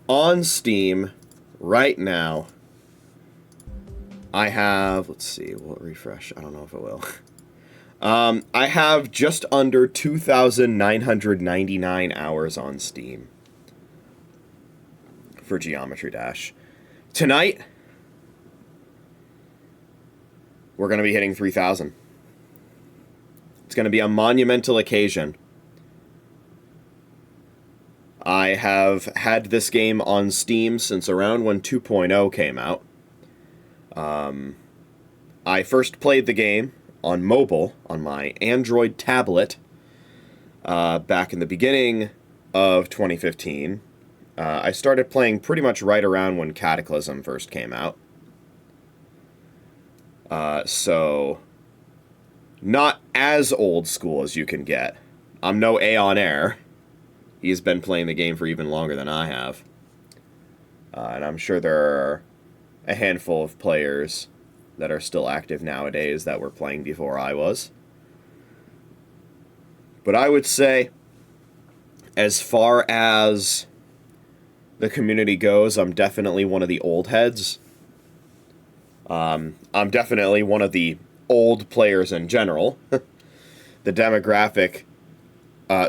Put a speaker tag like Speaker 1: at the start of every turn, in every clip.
Speaker 1: on Steam right now, I have, let's see, will it refresh? I don't know if it will. I have just under 2,999 hours on Steam for Geometry Dash. Tonight, we're going to be hitting 3,000. It's going to be a monumental occasion. I have had this game on Steam since around when 2.0 came out. I first played the game on mobile, on my Android tablet, back in the beginning of 2015. I started playing pretty much right around when Cataclysm first came out. So, not as old school as you can get. I'm no Aeon Air. He's been playing the game for even longer than I have. And I'm sure there are a handful of players that are still active nowadays that were playing before I was. But I would say, as far as the community goes, I'm definitely one of the old heads. I'm definitely one of the old players in general. The demographic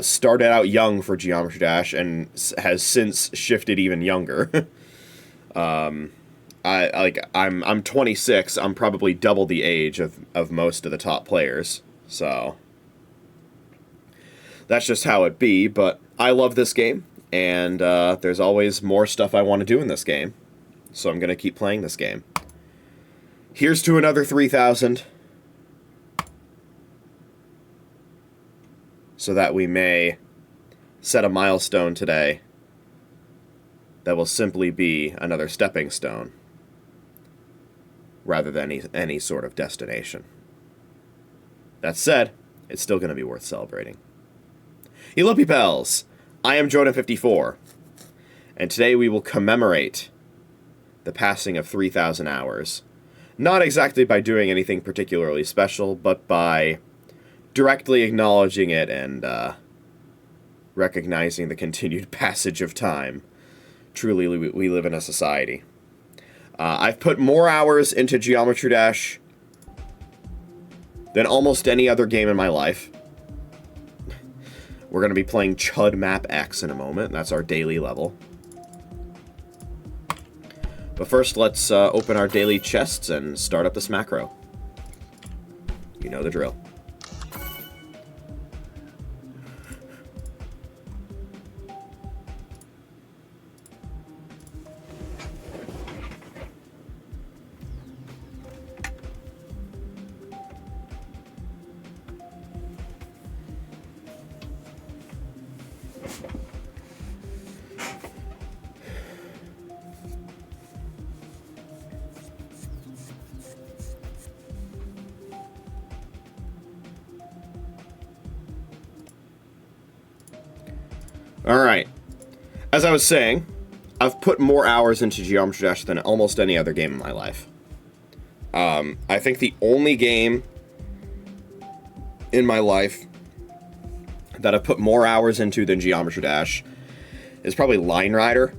Speaker 1: started out young for Geometry Dash and has since shifted even younger. I'm 26. I'm probably double the age of most of the top players. So that's just how it be. But I love this game, and there's always more stuff I want to do in this game. So I'm gonna keep playing this game. Here's to another 3,000. So that we may set a milestone today that will simply be another stepping stone rather than any sort of destination. That said, it's still going to be worth celebrating. Hello, pals! I am JoeDan54, and today we will commemorate the passing of 3,000 hours. Not exactly by doing anything particularly special, but by directly acknowledging it and recognizing the continued passage of time. Truly, we live in a society. I've put more hours into Geometry Dash than almost any other game in my life. We're going to be playing Chud Map X in a moment. That's our daily level. But first, let's open our daily chests and start up this macro. You know the drill. Alright, as I was saying, I've put more hours into Geometry Dash than almost any other game in my life. I think the only game in my life that I've put more hours into than Geometry Dash is probably Line Rider.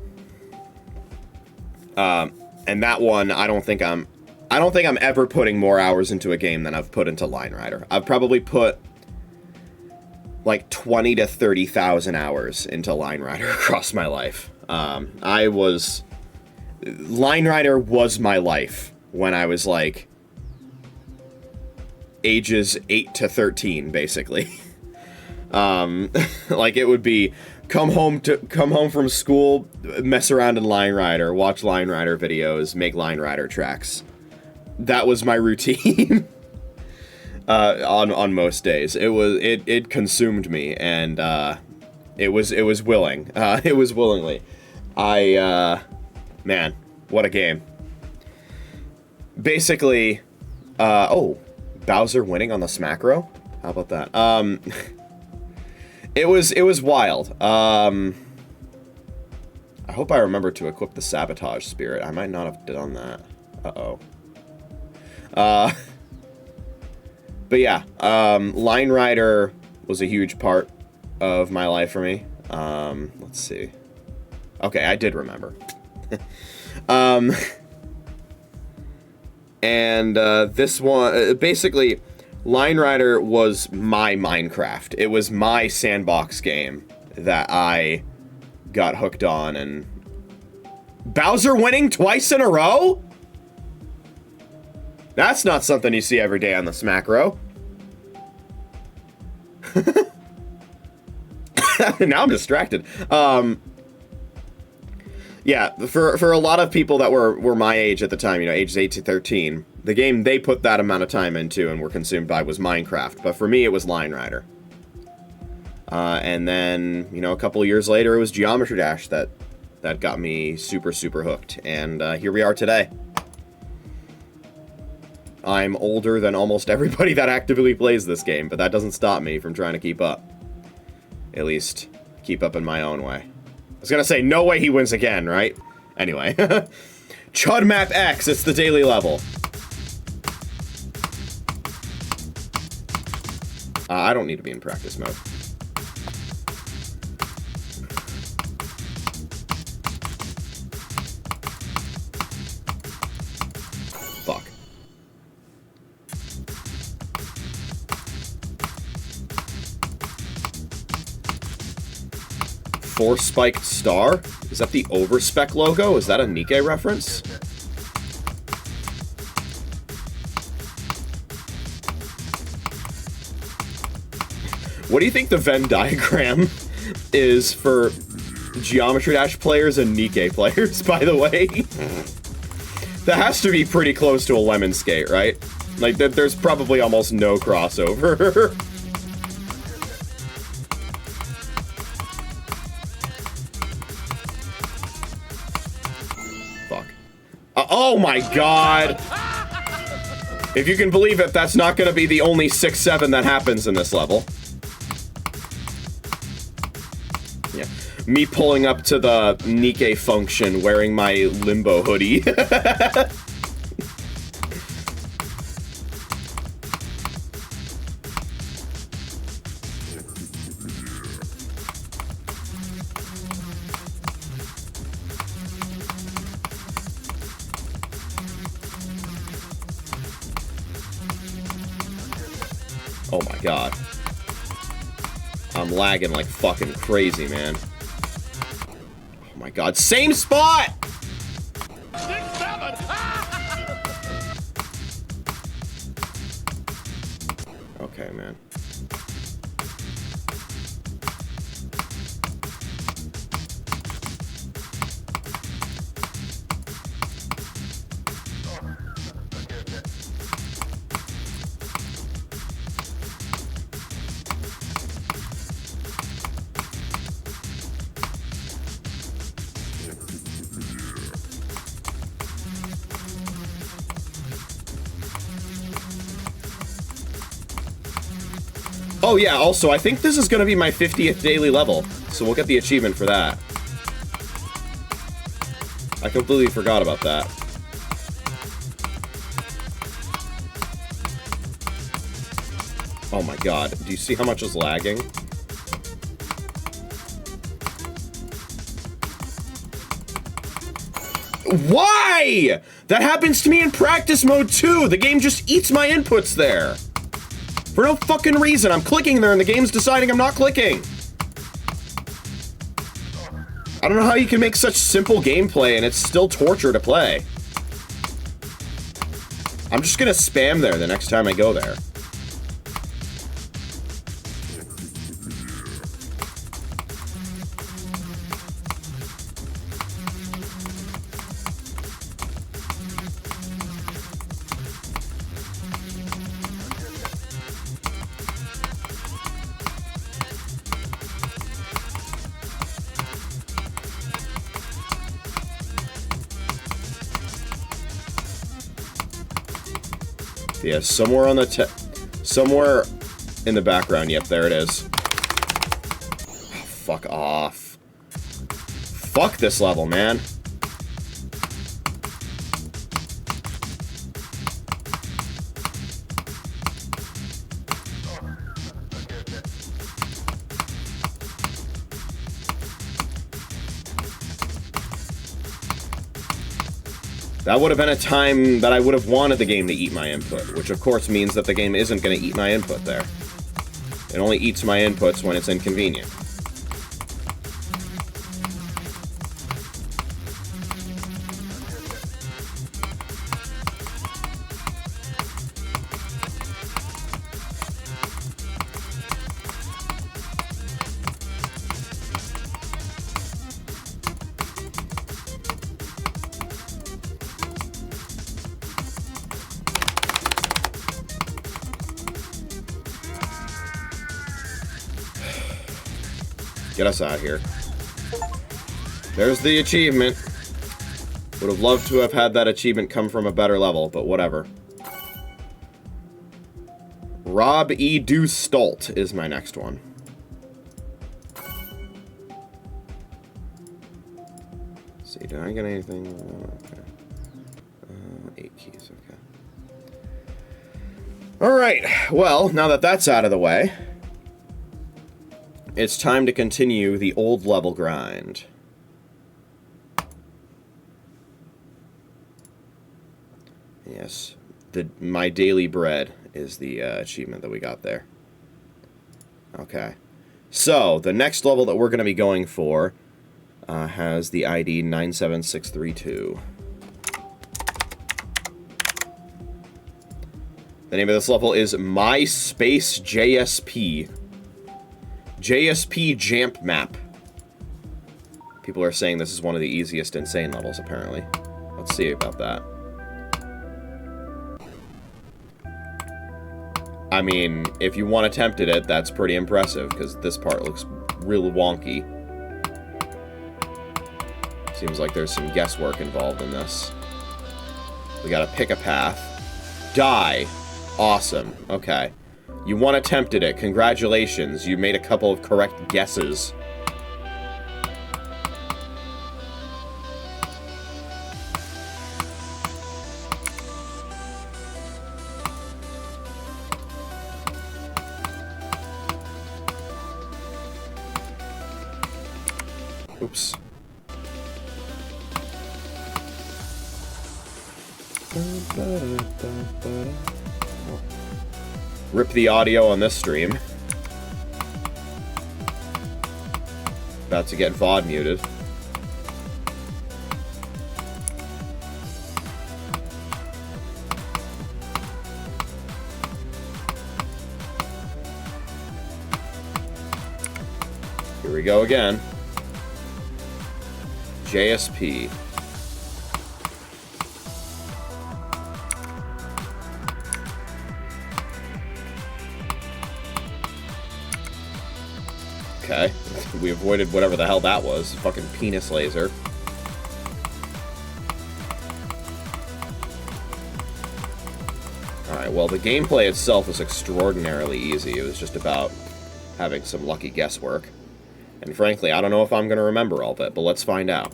Speaker 1: And that one, I don't think I'm ever putting more hours into a game than I've put into Line Rider. I've probably put like 20 to 30,000 hours into Line Rider across my life. Line Rider was my life when I was like ages 8 to 13, basically. Like it would be come home from school, mess around in Line Rider, watch Line Rider videos, make Line Rider tracks. That was my routine. On most days. It consumed me, and it was willing. It was willingly. Man, what a game. Basically, Bowser winning on the Smacro? How about that? It was wild. I hope I remember to equip the Sabotage Spirit. I might not have done that. Uh-oh. But yeah, Line Rider was a huge part of my life for me. Let's see. Okay, I did remember. And this one, basically, Line Rider was my Minecraft. It was my sandbox game that I got hooked on, and Bowser winning twice in a row? That's not something you see every day on the Smack Row. Now I'm distracted. Yeah, for a lot of people that were my age at the time, you know, ages 8 to 13, the game they put that amount of time into and were consumed by was Minecraft. But for me, it was Line Rider. And then, you know, a couple of years later, it was Geometry Dash that got me super, super hooked. And here we are today. I'm older than almost everybody that actively plays this game, but that doesn't stop me from trying to keep up. At least, keep up in my own way. I was gonna say, no way he wins again, right? Anyway. Chud Map X, it's the daily level. I don't need to be in practice mode. Fuck. Four spiked star? Is that the Overspec logo? Is that a Nikke reference? What do you think the Venn diagram is for Geometry Dash players and Nikke players, by the way? That has to be pretty close to a lemon skate, right? Like, there's probably almost no crossover. Fuck. Oh my god! If you can believe it, that's not gonna be the only 6-7 that happens in this level. Yeah. Me pulling up to the Nikke function wearing my Limbo hoodie. Oh my god. I'm lagging like fucking crazy, man. Oh my god, same spot!
Speaker 2: 6-7!
Speaker 1: Okay, man. Oh yeah, also, I think this is gonna be my 50th daily level, so we'll get the achievement for that. I completely forgot about that. Oh my god, do you see how much is lagging? Why? That happens to me in practice mode too! The game just eats my inputs there! For no fucking reason, I'm clicking there and the game's deciding I'm not clicking. I don't know how you can make such simple gameplay and it's still torture to play. I'm just gonna spam there the next time I go there. Yeah, somewhere on the somewhere in the background. Yep, there it is. Oh, fuck off. Fuck this level, man. That would have been a time that I would have wanted the game to eat my input, which of course means that the game isn't going to eat my input there. It only eats my inputs when it's inconvenient. Get us out of here. There's the achievement. Would have loved to have had that achievement come from a better level, but whatever. Rob E. Do Stolt is my next one. Let's see, did I get anything? Okay. 8 keys, okay. Alright, well, now that that's out of the way, it's time to continue the old level grind. Yes, my daily bread is the achievement that we got there. Okay. So, the next level that we're going to be going for has the ID 97632. The name of this level is My Space JSP. JSP Jamp Map. People are saying this is one of the easiest insane levels, apparently. Let's see about that. I mean, if you want attempted it, that's pretty impressive, because this part looks real wonky. Seems like there's some guesswork involved in this. We gotta pick a path. Die. Awesome. Okay. You one attempted it. Congratulations. You made a couple of correct guesses. Oops. Rip the audio on this stream. About to get VOD muted. Here we go again. JSP. Okay. We avoided whatever the hell that was. Fucking penis laser. Alright, well, the gameplay itself is extraordinarily easy. It was just about having some lucky guesswork. And frankly, I don't know if I'm going to remember all of it, but let's find out.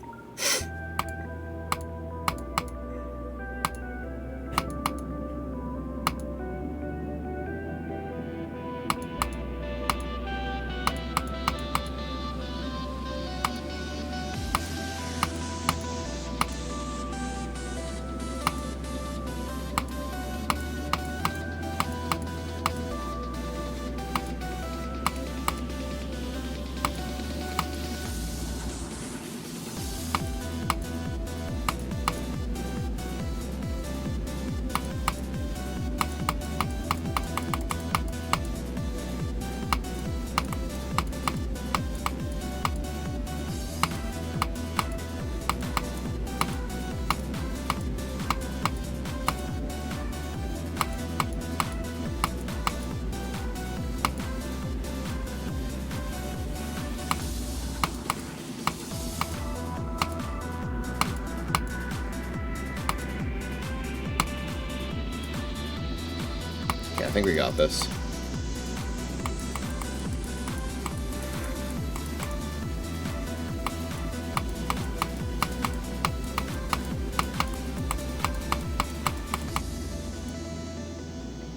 Speaker 1: I think we got this.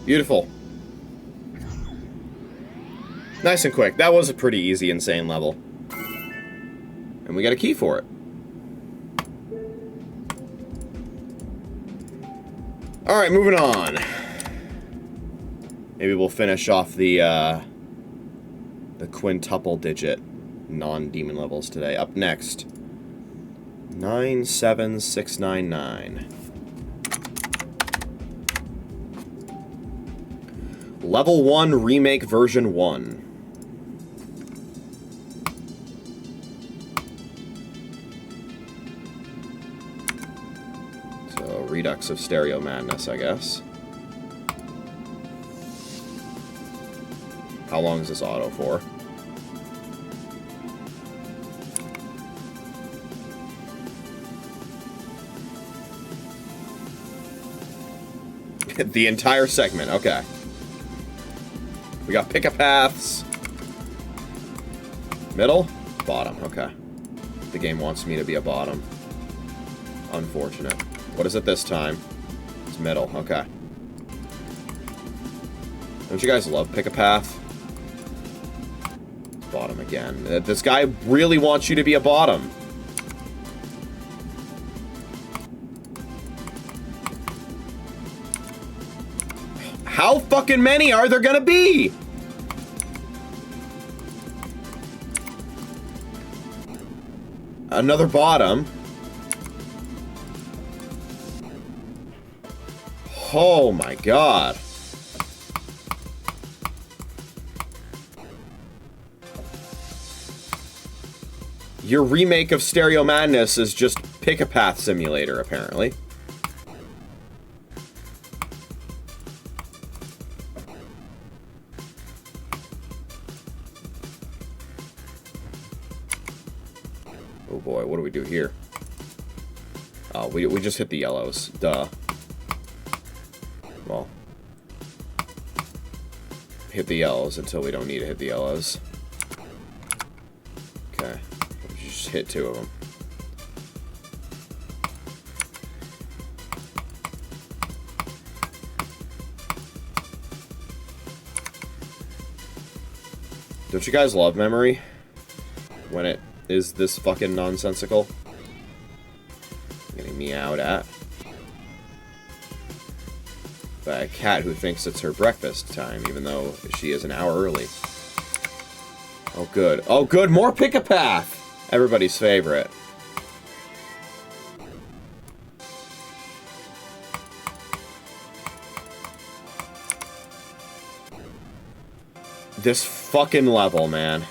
Speaker 1: Beautiful. Nice and quick. That was a pretty easy, insane level. And we got a key for it. Alright, moving on. Maybe we'll finish off the quintuple digit non-demon levels today. Up next, 97699. Level 1 Remake Version 1. So, Redux of Stereo Madness, I guess. How long is this auto for? The entire segment, okay. We got pick-a-paths. Middle? Bottom, okay. The game wants me to be a bottom. Unfortunate. What is it this time? It's middle, okay. Don't you guys love pick-a-path? Bottom again. This guy really wants you to be a bottom. How fucking many are there gonna be? Another bottom. Oh my god. Your remake of Stereo Madness is just Pick-a-Path Simulator, apparently. Oh boy, what do we do here? Oh, we just hit the yellows. Duh. Well. Hit the yellows until we don't need to hit the yellows. Okay. Just hit 2 of them. Don't you guys love memory? When it is this fucking nonsensical? Getting meowed at. By a cat who thinks it's her breakfast time, even though she is an hour early. Oh good. Oh good, more Pick-a-Path! Everybody's favorite. This fucking level, man.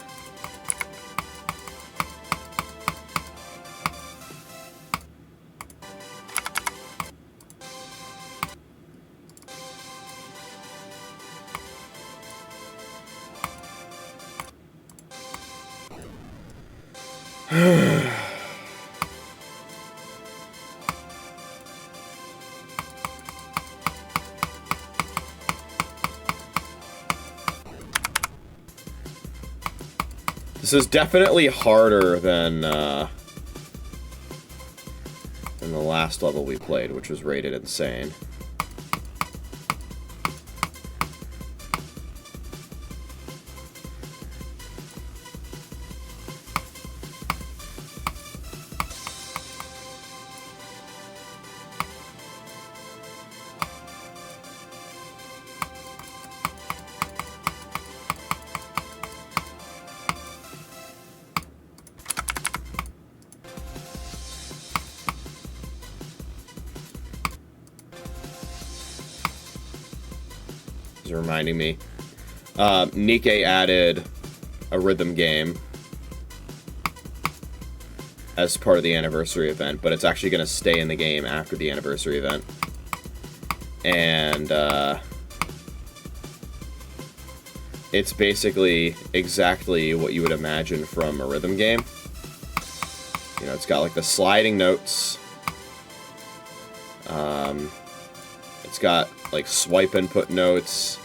Speaker 1: This is definitely harder than the last level we played, which was rated insane. Reminding me. Nikkei added a rhythm game as part of the anniversary event, but it's actually going to stay in the game after the anniversary event. And it's basically exactly what you would imagine from a rhythm game. You know, it's got like the sliding notes. It's got like swipe input notes.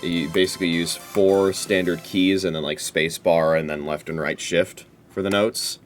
Speaker 1: You basically use 4 standard keys and then like space bar and then left and right shift for the notes.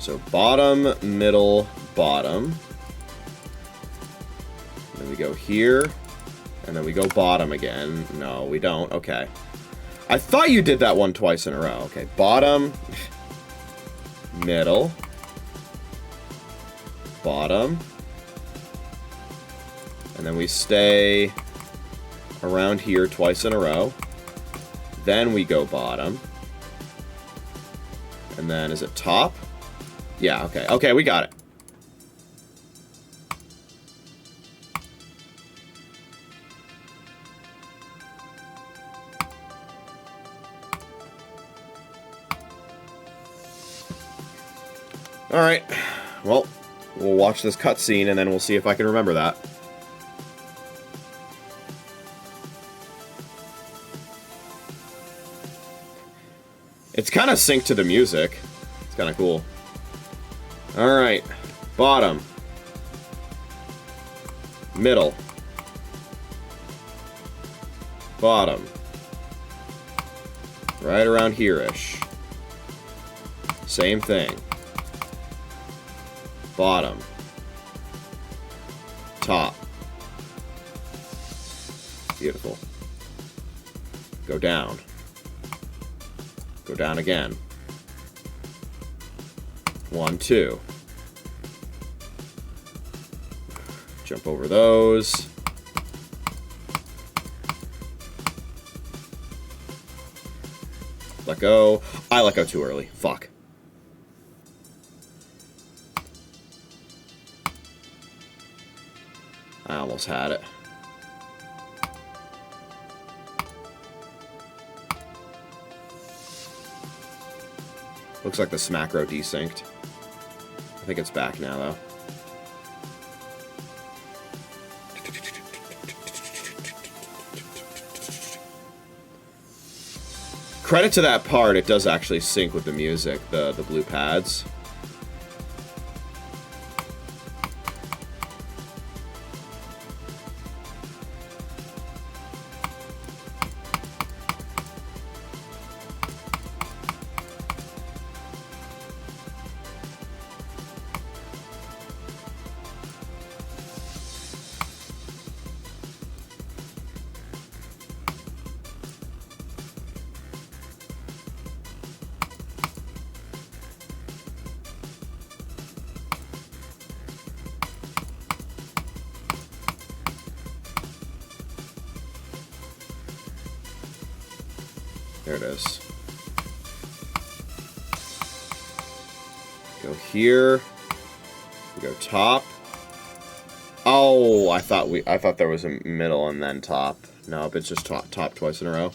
Speaker 1: So bottom, middle, bottom. Then we go here. And then we go bottom again. No, we don't. Okay. I thought you did that one twice in a row. Okay, bottom, middle, bottom. And then we stay around here twice in a row. Then we go bottom. And then is it top? Yeah, okay. Okay, we got it. Alright, well, we'll watch this cutscene and then we'll see if I can remember that. It's kind of synced to the music. It's kind of cool. Alright, bottom. Middle. Bottom. Right around here-ish. Same thing. Bottom. Top. Beautiful. Go down. Go down again. 1, 2. Jump over those. Let go. I let go too early. Fuck. I almost had it. Looks like the Smacro desynced. I think it's back now, though. Credit to that part, it does actually sync with the music, the blue pads. There it is. Go here. We go top. Oh, I thought there was a middle and then top. Nope, it's just top twice in a row.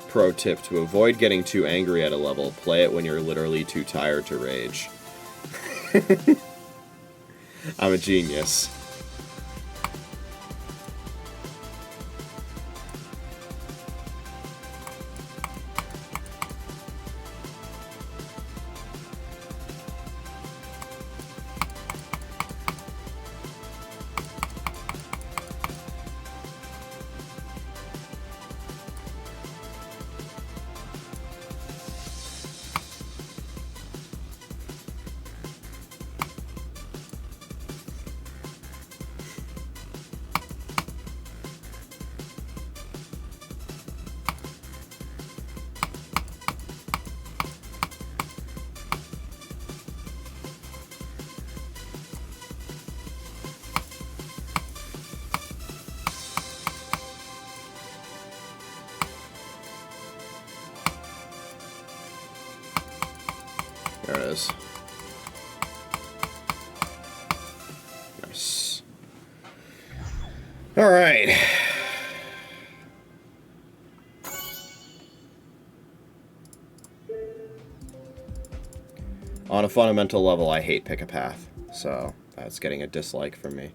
Speaker 1: Pro tip, to avoid getting too angry at a level, play it when you're literally too tired to rage. I'm a genius. There it is. Nice. All right. On a fundamental level, I hate pick a path, so that's getting a dislike from me.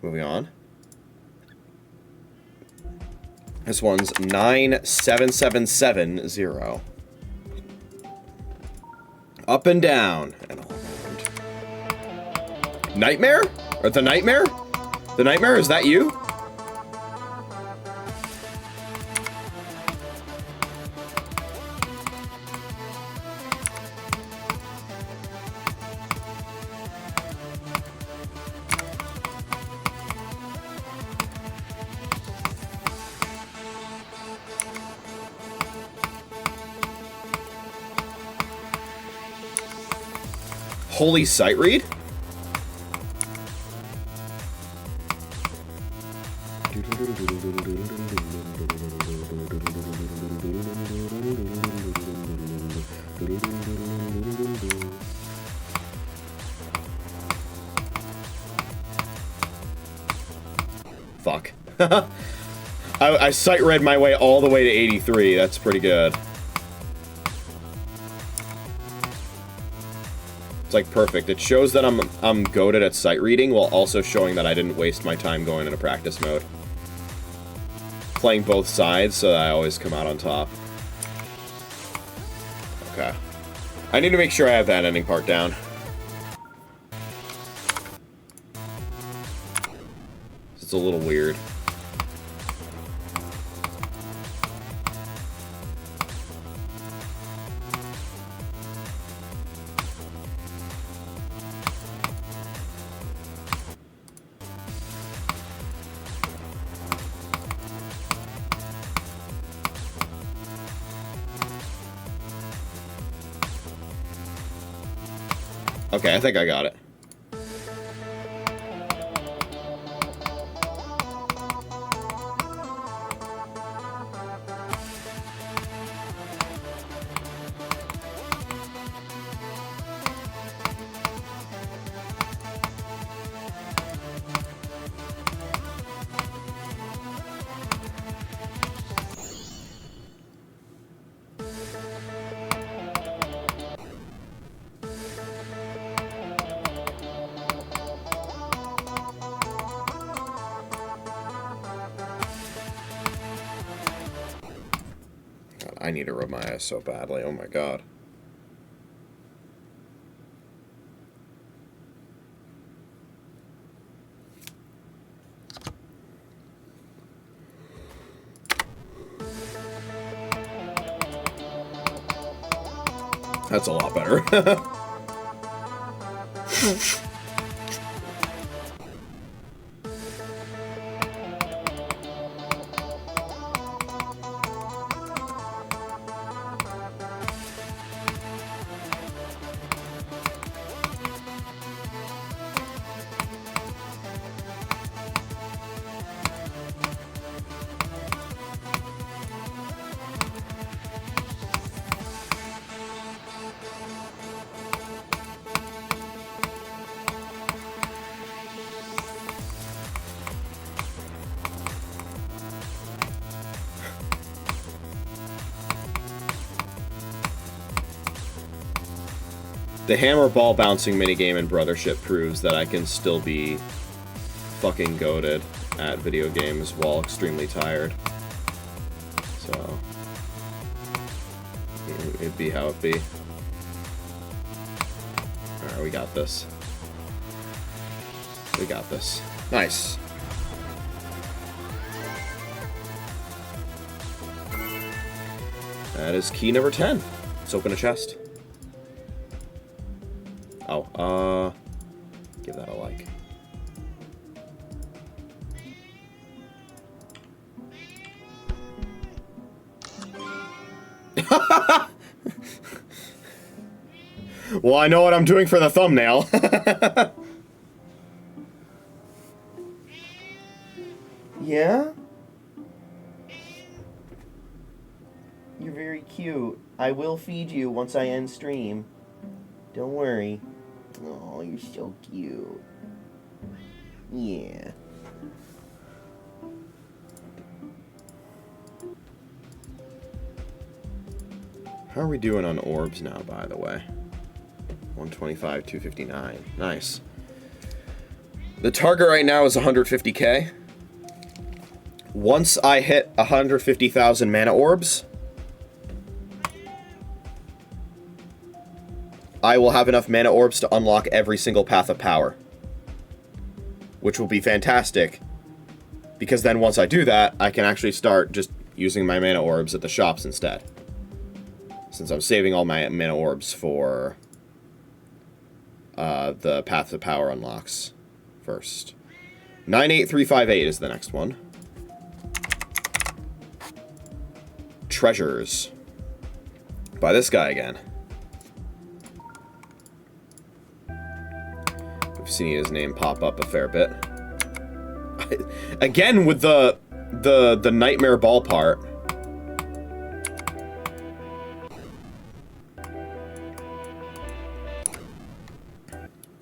Speaker 1: Moving on. This one's 97770. Up and down. And all around. Nightmare? Or the Nightmare? The Nightmare, is that you? Holy sight read? Fuck. I sight read my way all the way to 83. That's pretty good. It's like perfect. It shows that I'm goated at sight reading while also showing that I didn't waste my time going into practice mode. Playing both sides so that I always come out on top. Okay. I need to make sure I have that ending part down. It's a little weird. Okay, I think I got it. I need to rub my eyes so badly. Oh my god. That's a lot better. The hammer ball bouncing minigame in Brothership proves that I can still be fucking goated at video games while extremely tired. So, it'd be how it be. Alright, we got this. We got this. Nice. That is key number 10. Let's open a chest. Oh, give that a like. Well, I know what I'm doing for the thumbnail. Yeah? You're very cute. I will feed you once I end stream. Don't worry. Oh, you're so cute. Yeah. How are we doing on orbs now, by the way? 125, 259. Nice. The target right now is 150k. Once I hit 150,000 mana orbs, I will have enough mana orbs to unlock every single path of power. Which will be fantastic. Because then once I do that, I can actually start just using my mana orbs at the shops instead. Since I'm saving all my mana orbs for the path of power unlocks first. 98358 is the next one. Treasures. By this guy again. We've seen his name pop up a fair bit. Again with the nightmare ball part.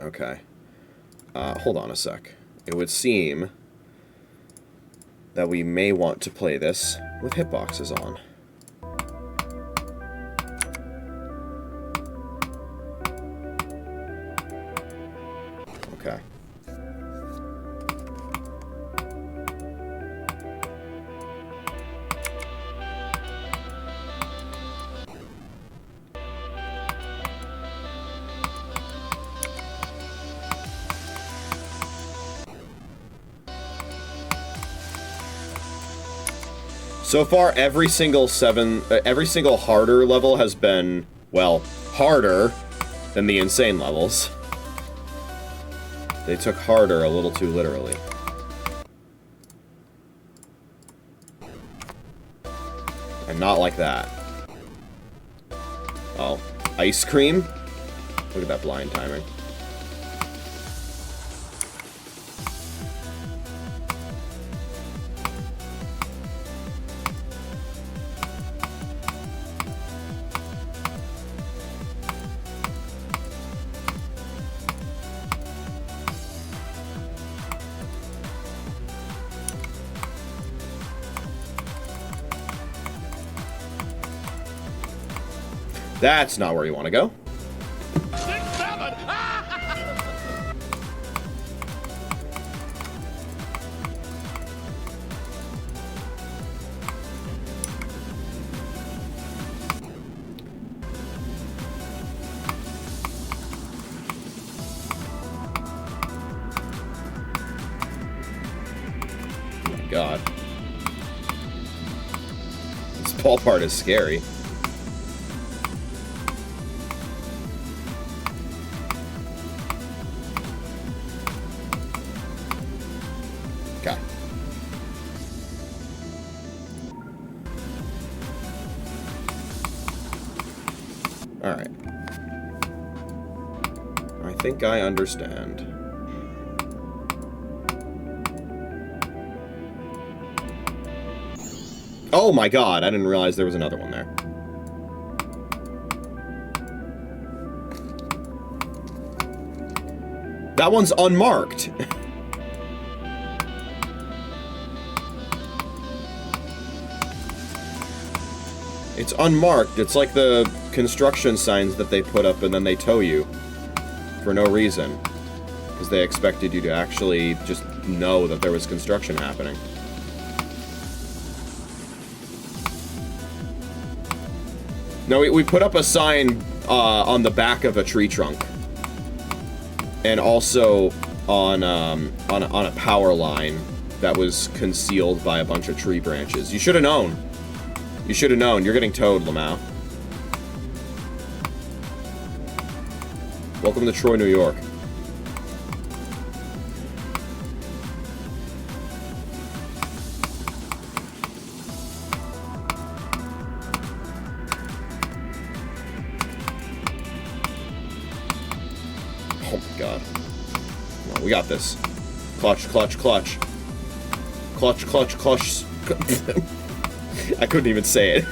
Speaker 1: Okay. Hold on a sec. It would seem that we may want to play this with hitboxes on. Okay. So far, every single harder level has been, well, harder than the insane levels. They took harder a little too literally. And not like that. Oh, ice cream? Look at that blind timing. That's not where you want to go.
Speaker 2: 6, 7.
Speaker 1: Oh my god. This ball part is scary. Okay. Alright. I think I understand. Oh my god, I didn't realize there was another one there. That one's unmarked. It's unmarked. It's like the construction signs that they put up and then they tow you. For no reason. Because they expected you to actually just know that there was construction happening. No, we put up a sign on the back of a tree trunk. And also on a power line that was concealed by a bunch of tree branches. You should have known. You should have known. You're getting towed, Lamau. Welcome to Troy, New York. Oh my god. Come on, we got this. Clutch, clutch, clutch. Clutch, clutch, clutch. I couldn't even say it.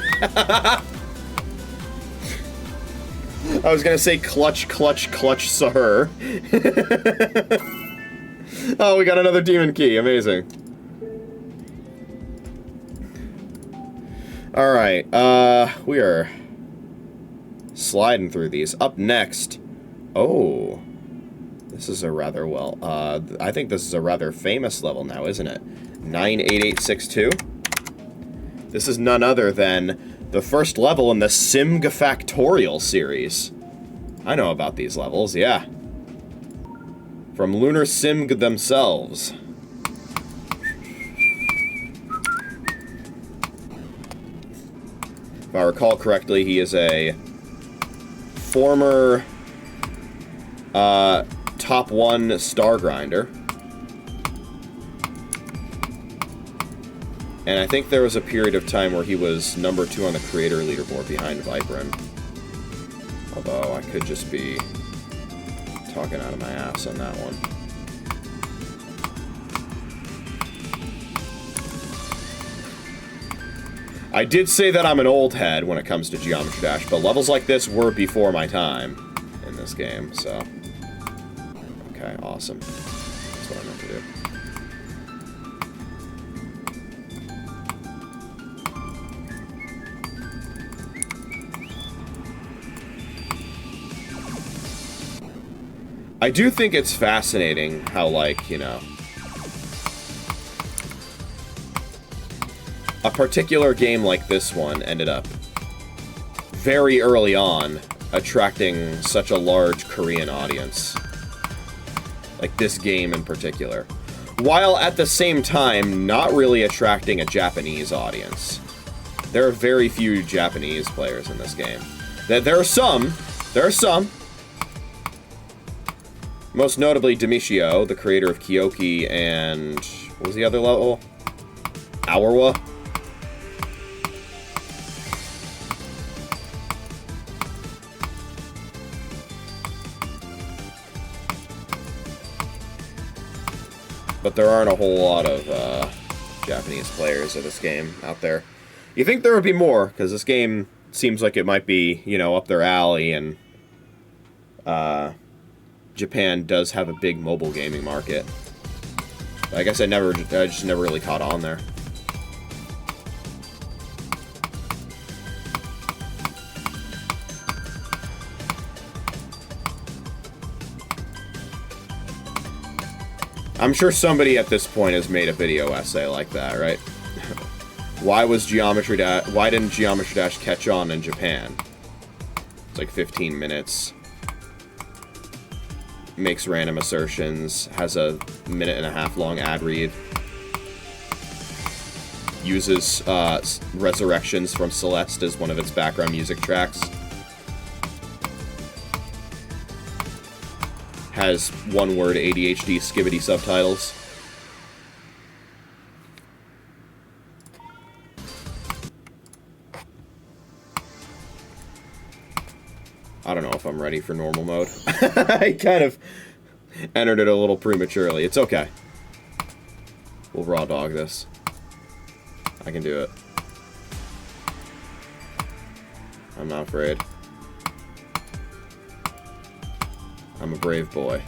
Speaker 1: I was gonna say clutch, clutch, clutch, sir. Oh, we got another demon key. Amazing. Alright, we are sliding through these. Up next. Oh. This is a rather I think this is a rather famous level now, isn't it? 98862. This is none other than the first level in the Simga Factorial series. I know about these levels, yeah. From Lunar Sim themselves. If I recall correctly, he is a former top 1 star grinder. And I think there was a period of time where he was number 2 on the creator leaderboard behind Viperin. Although I could just be talking out of my ass on that one. I did say that I'm an old head when it comes to Geometry Dash, but levels like this were before my time in this game, so... Okay, awesome. That's what I meant to do. I do think it's fascinating how, like, you know, a particular game like this one ended up very early on attracting such a large Korean audience. Like this game in particular. While at the same time not really attracting a Japanese audience. There are very few Japanese players in this game. There are some. Most notably Demitio, the creator of Kyoki and... what was the other level? Awarwa? But there aren't a whole lot of Japanese players of this game out there. You think there would be more, because this game seems like it might be, you know, up their alley, and Japan does have a big mobile gaming market. But I guess I just never really caught on there. I'm sure somebody at this point has made a video essay like that, right? Why didn't Geometry Dash catch on in Japan? It's like 15 minutes. Makes random assertions. Has a 1.5-minute long ad read. Uses Resurrections from Celeste as one of its background music tracks. Has one-word ADHD skibbity subtitles. I don't know if I'm ready for normal mode. I kind of entered it a little prematurely. It's okay. We'll raw dog this. I can do it. I'm not afraid. I'm a brave boy.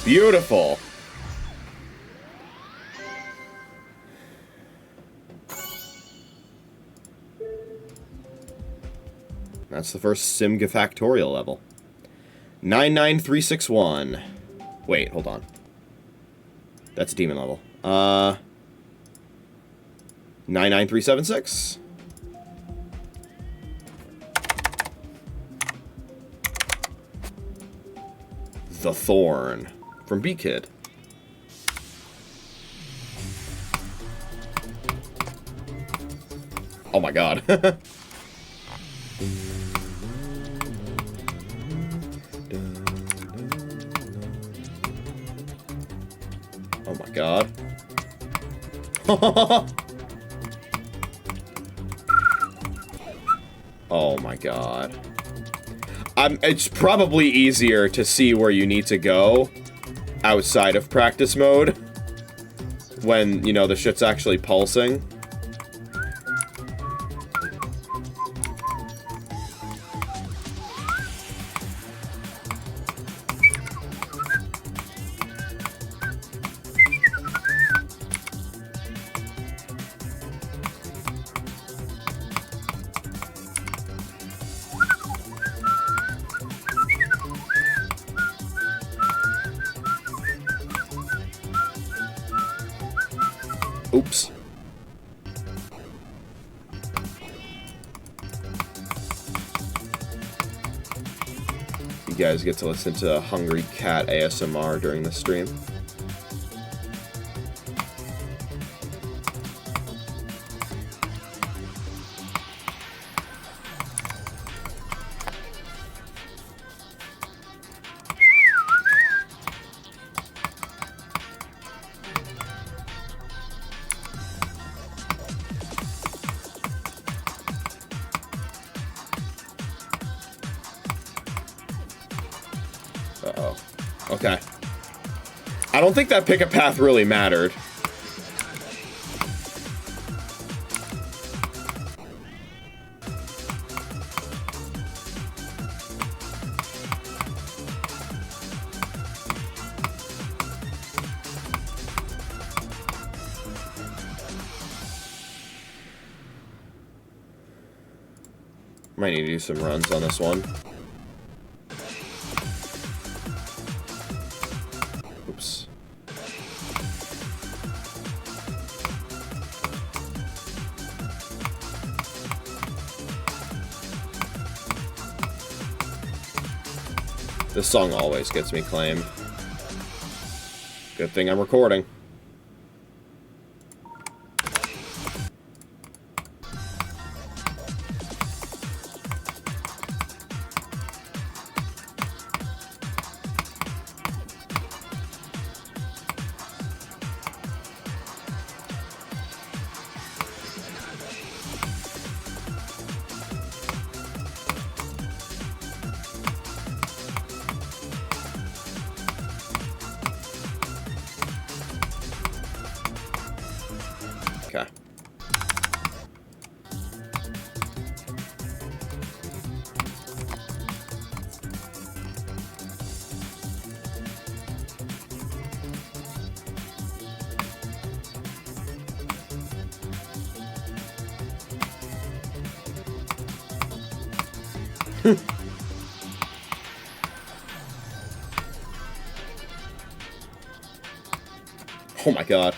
Speaker 1: Beautiful. That's the first Sim Factorial level. 99361. Wait, hold on. That's a demon level. 99376. The Thorn from B-Kid. Oh my god. Oh my god. Oh my god. It's probably easier to see where you need to go outside of practice mode when, you know, the shit's actually pulsing. Oops. You guys get to listen to Hungry Cat ASMR during the stream. Uh-oh. Okay. I don't think that pickup path really mattered. Might need to do some runs on this one. Oops. This song always gets me claimed. Good thing I'm recording. Okay. Oh my god.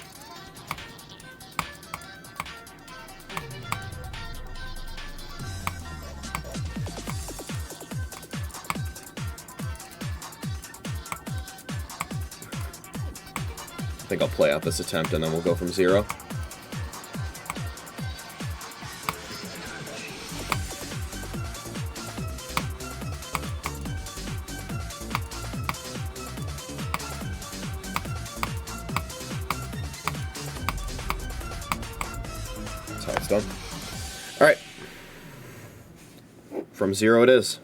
Speaker 1: I think I'll play out this attempt and then we'll go from 0. That's how it's done. Alright. From 0 it is.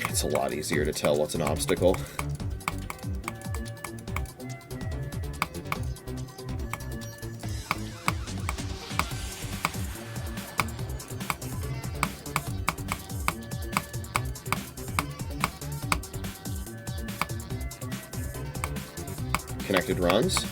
Speaker 1: It's a lot easier to tell what's an obstacle. Connected runs.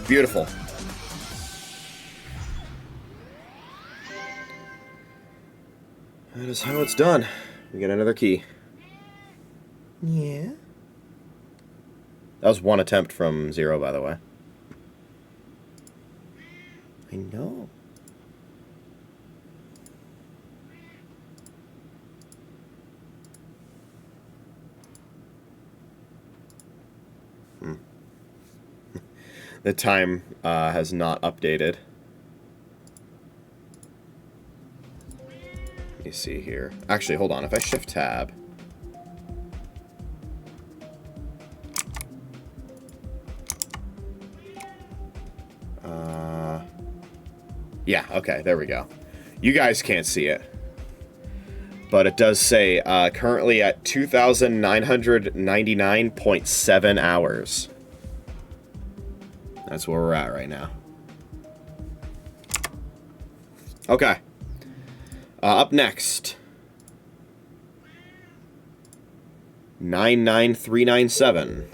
Speaker 1: Beautiful. That is how it's done. We get another key. Yeah. That was one attempt from 0, by the way. I know. The time has not updated. Let me see here. Actually, hold on. If I shift tab. Yeah, okay, there we go. You guys can't see it. But it does say currently at 2,999.7 hours. That's where we're at right now. Okay. Up next. 99397.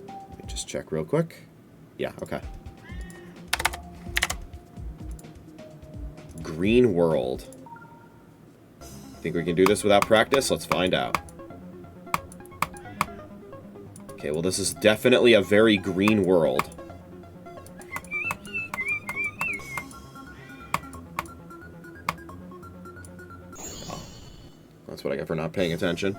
Speaker 1: Let me just check real quick. Yeah, okay. Green World. Think we can do this without practice? Let's find out. Okay, well, this is definitely a very green world. Oh, that's what I get for not paying attention.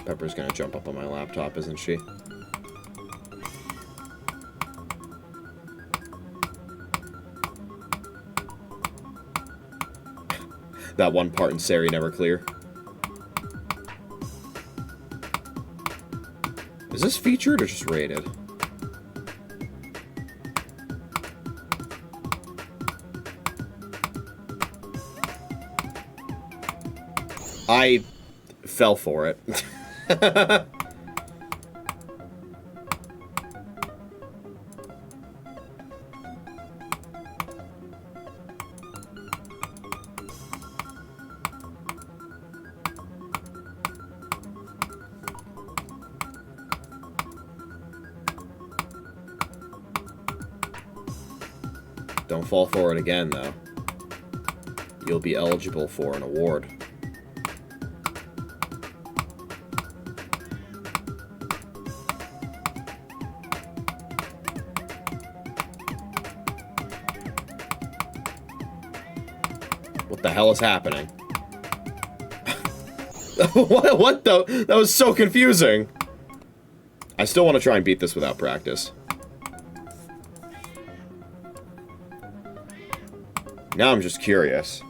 Speaker 1: Pepper's gonna jump up on my laptop, isn't she? That one part in Sari never clear. Is this featured or just rated? I fell for it. Don't fall for it again, though. You'll be eligible for an award. What the hell is happening? What the? That was so confusing. I still want to try and beat this without practice. Now I'm just curious.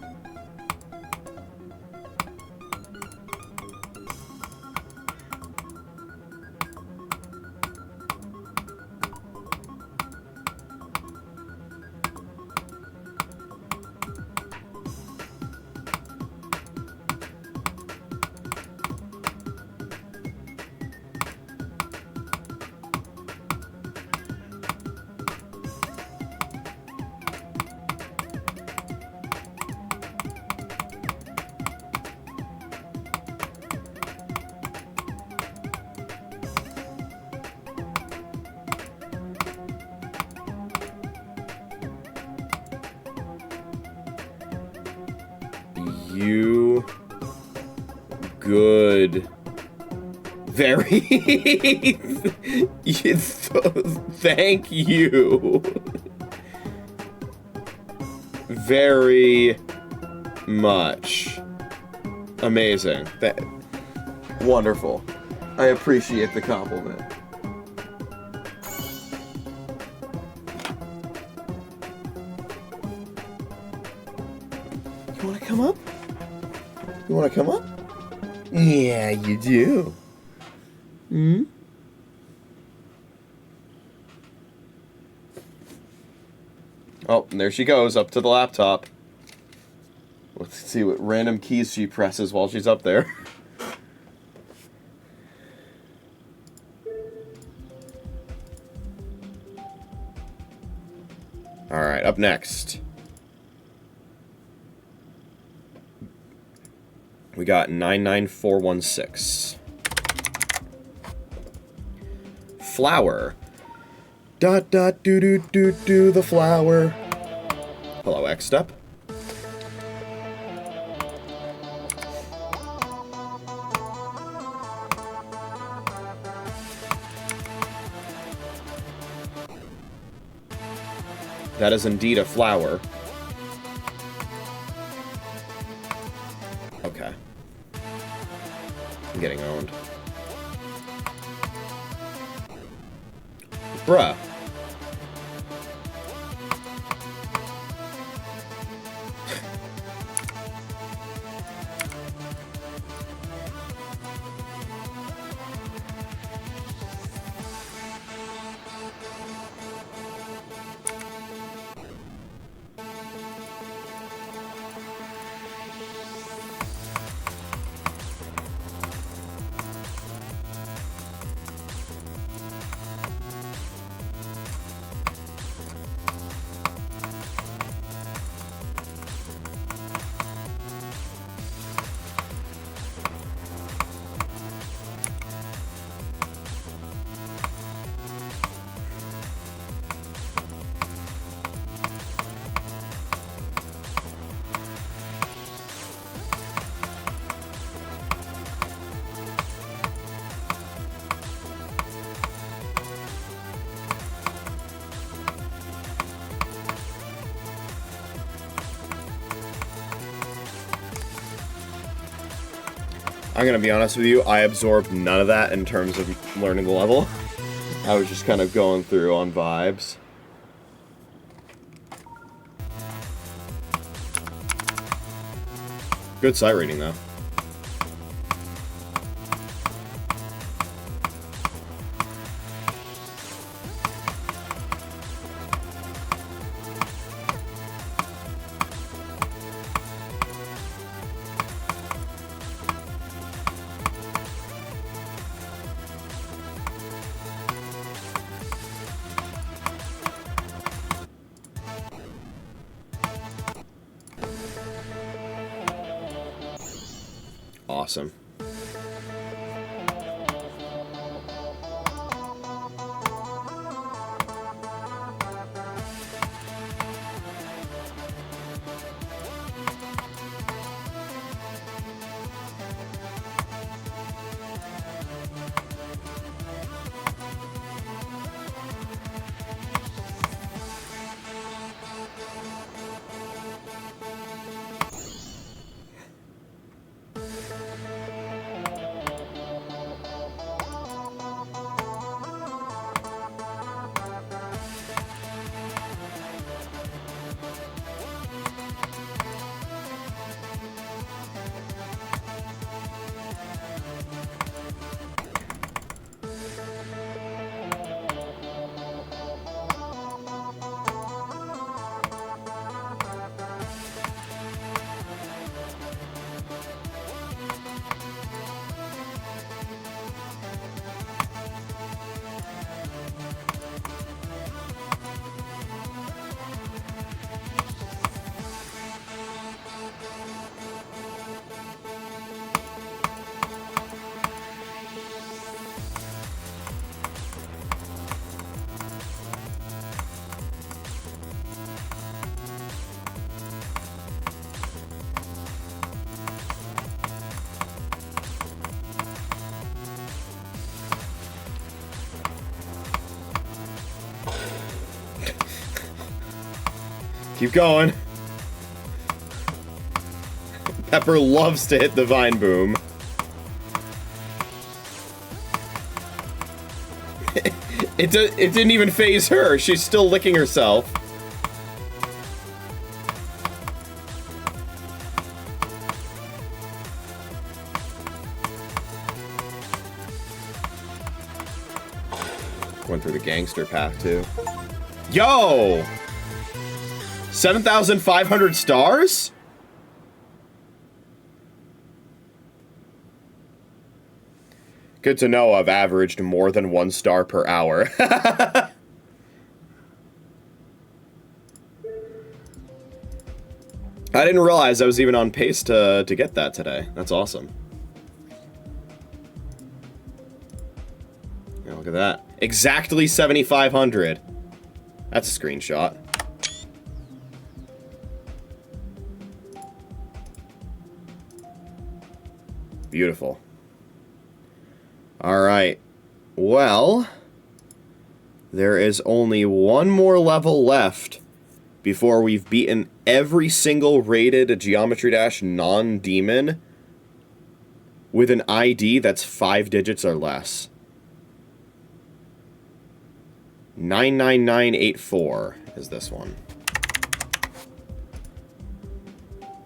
Speaker 1: You good. Very. Thank you. Very much. Amazing. Wonderful. I appreciate the compliment. You want to come up? You want to come up? Yeah, you do. Hmm? Oh, and there she goes, up to the laptop. Let's see what random keys she presses while she's up there. Alright, up next. We got 99416. Flower. Dot dot doo doo doo doo the flower. Hello, X step. That is indeed a flower. Okay. I'm getting owned. Bruh. I'm gonna be honest with you, I absorbed none of that in terms of learning the level. I was just kind of going through on vibes. Good sight reading, though. Awesome. Keep going. Pepper loves to hit the vine boom. It didn't even faze her. She's still licking herself. Going through the gangster path, too. Yo! 7,500 stars? Good to know I've averaged more than 1 star per hour. I didn't realize I was even on pace to get that today. That's awesome. Yeah, look at that. Exactly 7,500. That's a screenshot. Beautiful. Alright. Well, there is only one more level left before we've beaten every single rated Geometry Dash non-demon with an ID that's 5 digits or less. 99984 is this one.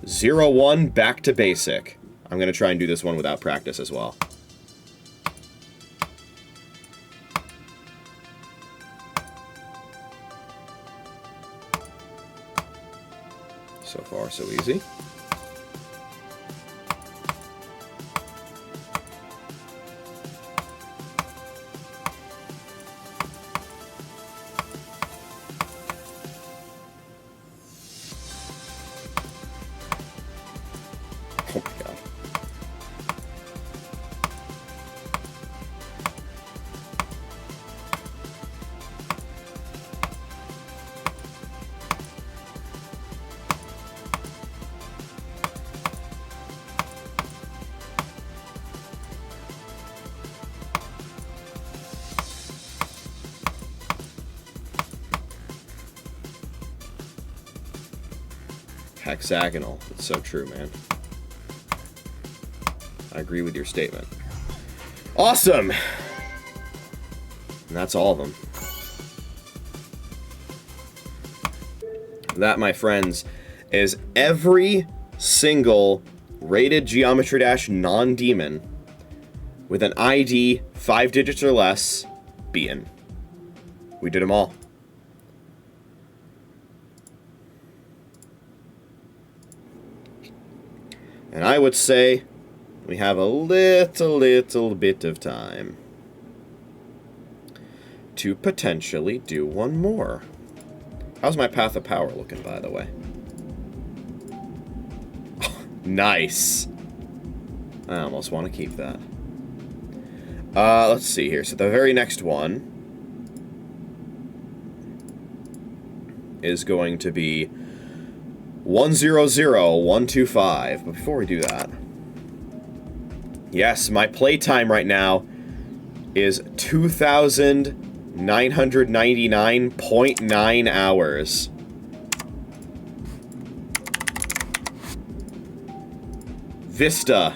Speaker 1: 01 back to basic. I'm going to try and do this one without practice as well. So far, so easy. Oh my god. Hexagonal. It's so true, man. I agree with your statement. Awesome! And that's all of them. That, my friends, is every single rated Geometry Dash non-demon with an ID 5 digits or less beaten. We did them all. And I would say we have a little bit of time to potentially do one more. How's my Path of Power looking, by the way? Nice. I almost want to keep that. Let's see here. So the very next one is going to be 100125. But before we do that, yes, my playtime right now is 2,999.9 hours. Vista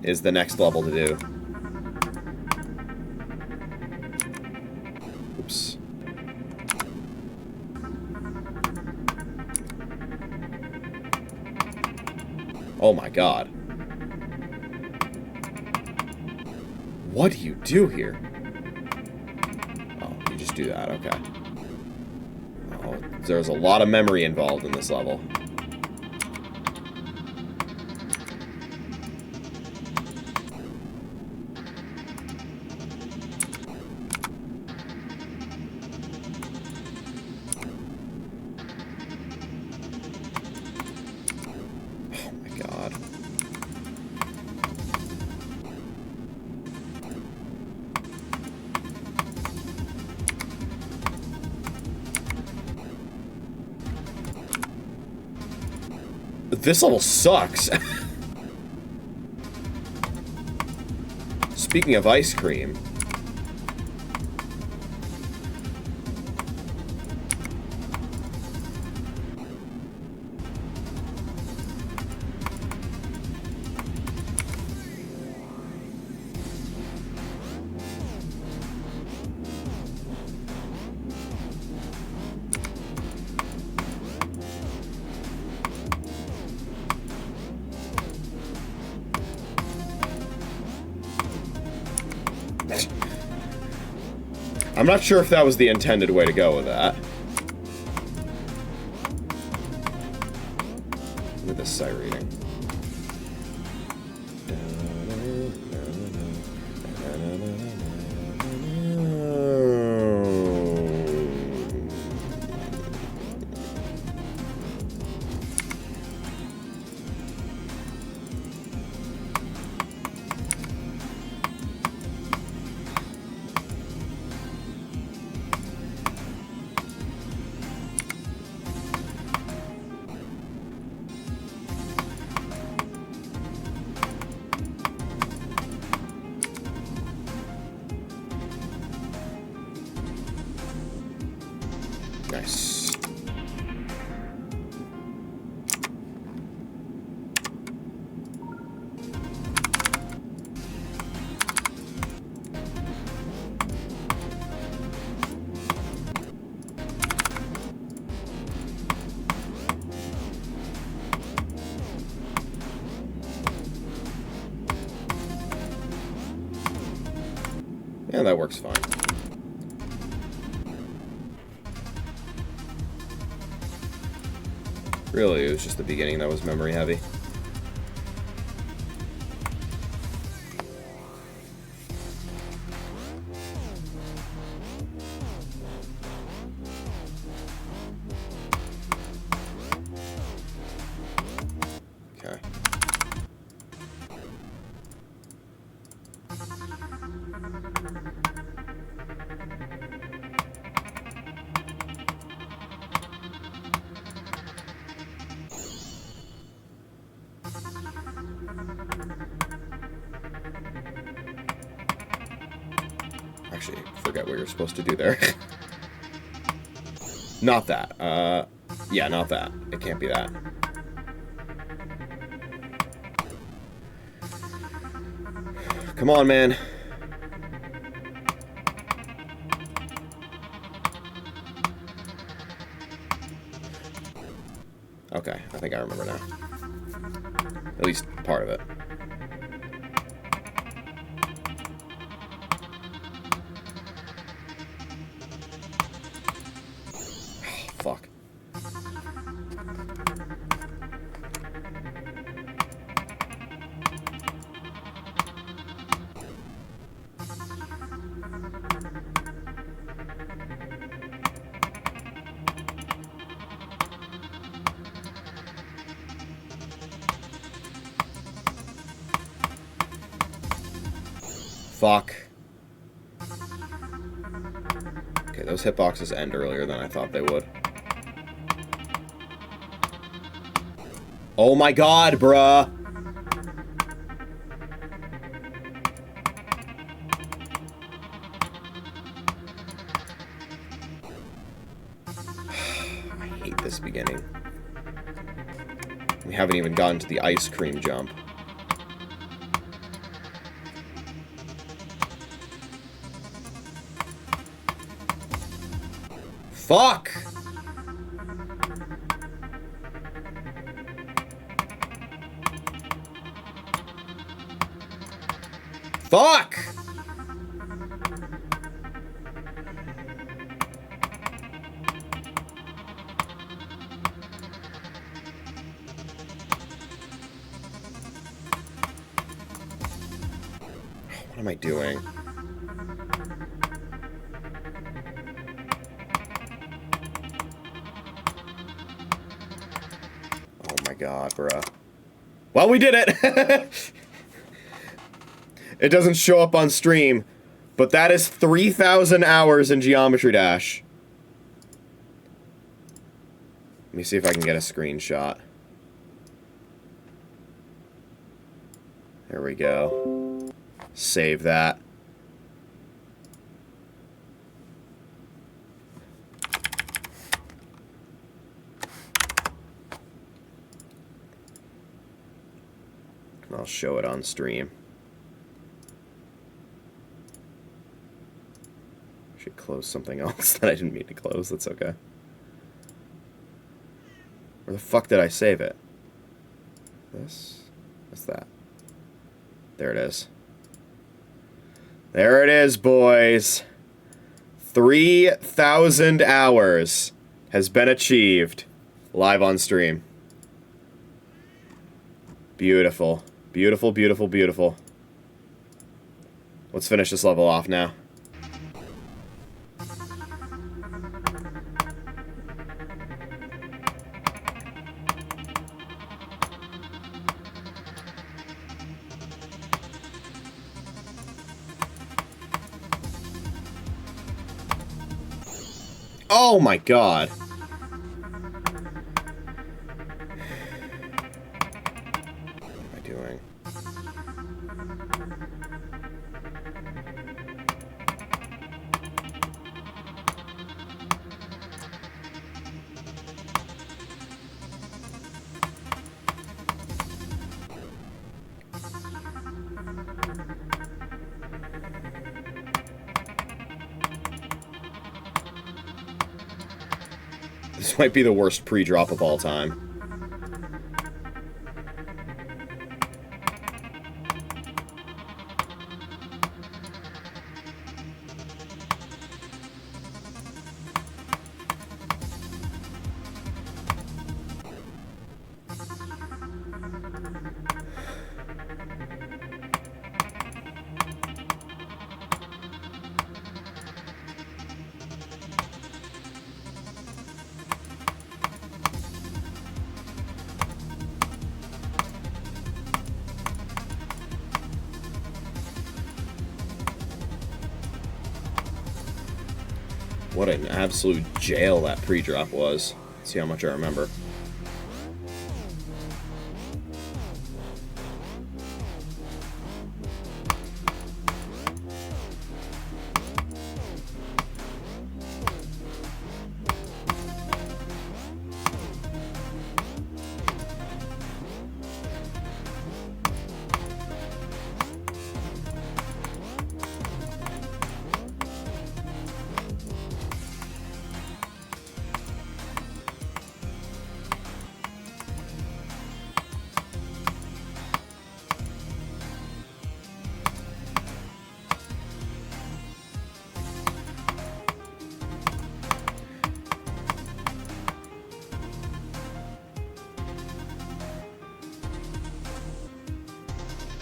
Speaker 1: is the next level to do. Oops. Oh my god. What do you do here? Oh, you just do that, okay. Oh, there's a lot of memory involved in this level. This level sucks. Speaking of ice cream. I'm not sure if that was the intended way to go with that. Look at this sight reading. Yeah, that works fine. Really, it was just the beginning that was memory heavy. Okay. Actually, forget what you're supposed to do there. Not that. Yeah, not that. It can't be that. Come on, man. Okay, I think I remember now. At least part of it. Fuck. Fuck. Okay, those hitboxes end earlier than I thought they would. Oh my god, bruh! I hate this beginning. We haven't even gotten to the ice cream jump. Fuck! Fuck! What am I doing? Oh my god, bruh. Well, we did it! It doesn't show up on stream, but that is 3,000 hours in Geometry Dash. Let me see if I can get a screenshot. There we go. Save that. I'll show it on stream. Should close something else that I didn't mean to close. That's okay. Where the fuck did I save it? This? What's that? There it is. There it is, boys. 3,000 hours has been achieved live on stream. Beautiful. Beautiful, beautiful, beautiful. Let's finish this level off now. Oh my god. What am I doing? This might be the worst pre-drop of all time. What an absolute jail that pre-drop was. Let's see how much I remember.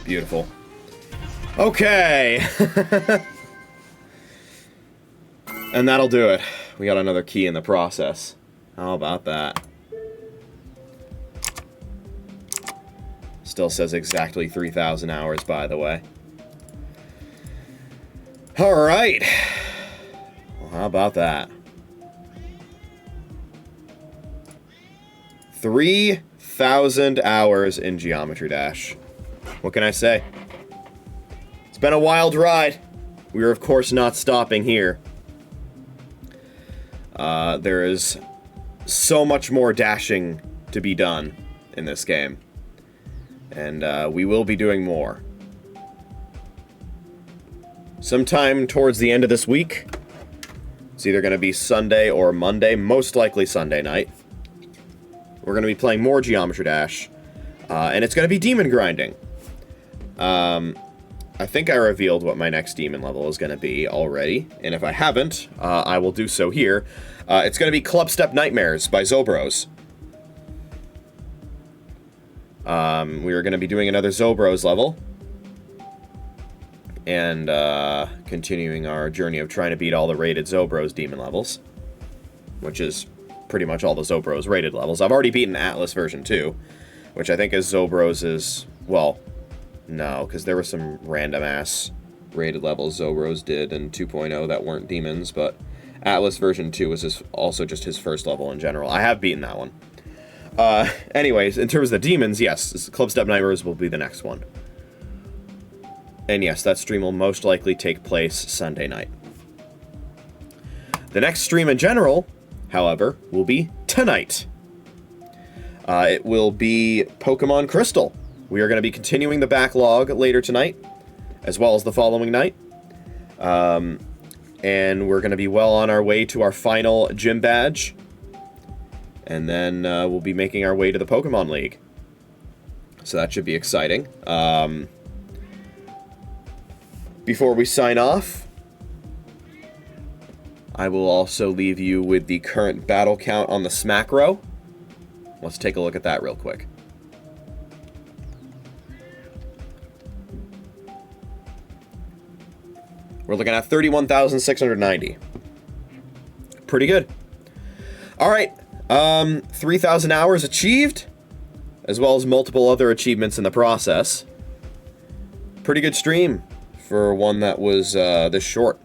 Speaker 1: Beautiful. Okay. And that'll do it. We got another key in the process. How about that? Still says exactly 3,000 hours, by the way. Alright. Well, how about that? 3,000 hours in Geometry Dash. What can I say? It's been a wild ride. We are, of course, not stopping here. There is so much more dashing to be done in this game. And we will be doing more. Sometime towards the end of this week, it's either going to be Sunday or Monday, most likely Sunday night. We're going to be playing more Geometry Dash. And it's going to be demon grinding. I think I revealed what my next demon level is going to be already, and if I haven't, I will do so here. It's going to be Club Step Nightmares by Zobros. We are going to be doing another Zobros level, and continuing our journey of trying to beat all the rated Zobros demon levels, which is pretty much all the Zobros rated levels. I've already beaten Atlas version 2, which I think is Zobros' well... No, because there were some random-ass rated levels Zobros did in 2.0 that weren't demons, but Atlas version 2 was also just his first level in general. I have beaten that one. Anyways, in terms of the demons, yes, Club Step Nightmares will be the next one. And yes, that stream will most likely take place Sunday night. The next stream in general, however, will be tonight. It will be Pokemon Crystal. We are going to be continuing the backlog later tonight, as well as the following night. And we're going to be well on our way to our final gym badge. And then we'll be making our way to the Pokemon League. So that should be exciting. Before we sign off, I will also leave you with the current battle count on the Smack Row. Let's take a look at that real quick. We're looking at 31,690. Pretty good. Alright, 3,000 hours achieved, as well as multiple other achievements in the process. Pretty good stream for one that was this short.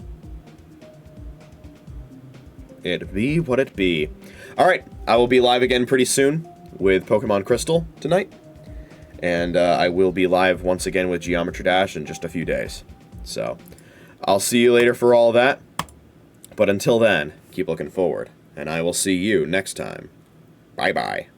Speaker 1: It be what it be. Alright, I will be live again pretty soon with Pokemon Crystal tonight. And I will be live once again with Geometry Dash in just a few days. So... I'll see you later for all that, but until then, keep looking forward, and I will see you next time. Bye-bye.